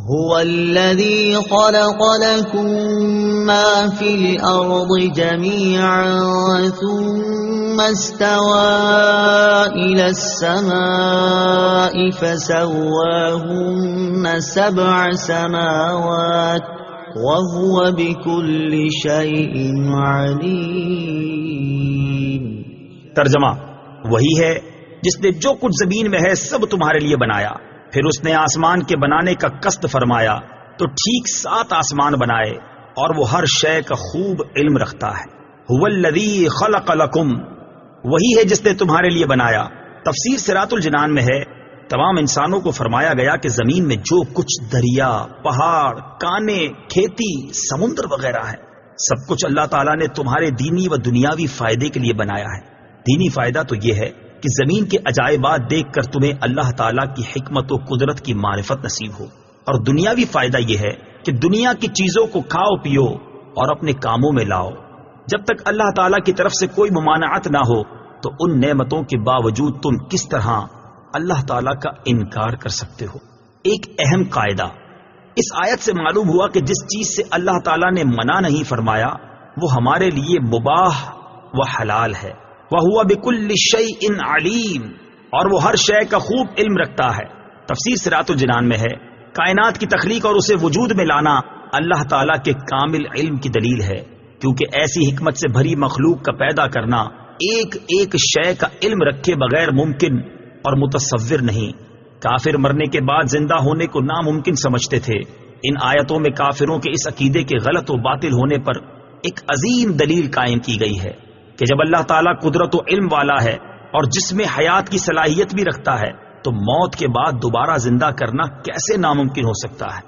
هو الذي خلق لكم ما في الأرض جميعا ثم استوى إلى السماء فسواهن 7 سماوات وهو بكل شيء عليم۔ ترجمہ، وہی ہے جس نے جو کچھ زمین میں ہے سب تمہارے لیے بنایا، پھر اس نے آسمان کے بنانے کا قصد فرمایا تو ٹھیک 7 آسمان بنائے، اور وہ ہر شے کا خوب علم رکھتا ہے۔ هو الذی خلق لکم، وہی ہے جس نے تمہارے لیے بنایا۔ تفسیر صراط الجنان میں ہے تمام انسانوں کو فرمایا گیا کہ زمین میں جو کچھ دریا، پہاڑ، کانے، کھیتی، سمندر وغیرہ ہے، سب کچھ اللہ تعالیٰ نے تمہارے دینی و دنیاوی فائدے کے لیے بنایا ہے۔ دینی فائدہ تو یہ ہے کہ زمین کے عجائبات دیکھ کر تمہیں اللہ تعالیٰ کی حکمت و قدرت کی معرفت نصیب ہو، اور دنیاوی فائدہ یہ ہے کہ دنیا کی چیزوں کو کھاؤ پیو اور اپنے کاموں میں لاؤ۔ جب تک اللہ تعالیٰ کی طرف سے کوئی ممانعت نہ ہو تو ان نعمتوں کے باوجود تم کس طرح اللہ تعالیٰ کا انکار کر سکتے ہو؟ ایک اہم قاعدہ اس آیت سے معلوم ہوا کہ جس چیز سے اللہ تعالیٰ نے منع نہیں فرمایا وہ ہمارے لیے مباح و حلال ہے۔ وَهُوَ بِكُلِّ شَيْءٍ عَلِيمٌ، اور وہ ہر شے کا خوب علم رکھتا ہے۔ تفسیر صراط الجنان میں ہے کائنات کی تخلیق اور اسے وجود میں لانا اللہ تعالیٰ کے کامل علم کی دلیل ہے، کیونکہ ایسی حکمت سے بھری مخلوق کا پیدا کرنا ایک ایک شے کا علم رکھے بغیر ممکن اور متصور نہیں۔ کافر مرنے کے بعد زندہ ہونے کو ناممکن سمجھتے تھے۔ ان آیتوں میں کافروں کے اس عقیدے کے غلط و باطل ہونے پر ایک عظیم دلیل قائم کی گئی ہے کہ جب اللہ تعالیٰ قدرت و علم والا ہے اور جسم حیات کی صلاحیت بھی رکھتا ہے تو موت کے بعد دوبارہ زندہ کرنا کیسے ناممکن ہو سکتا ہے؟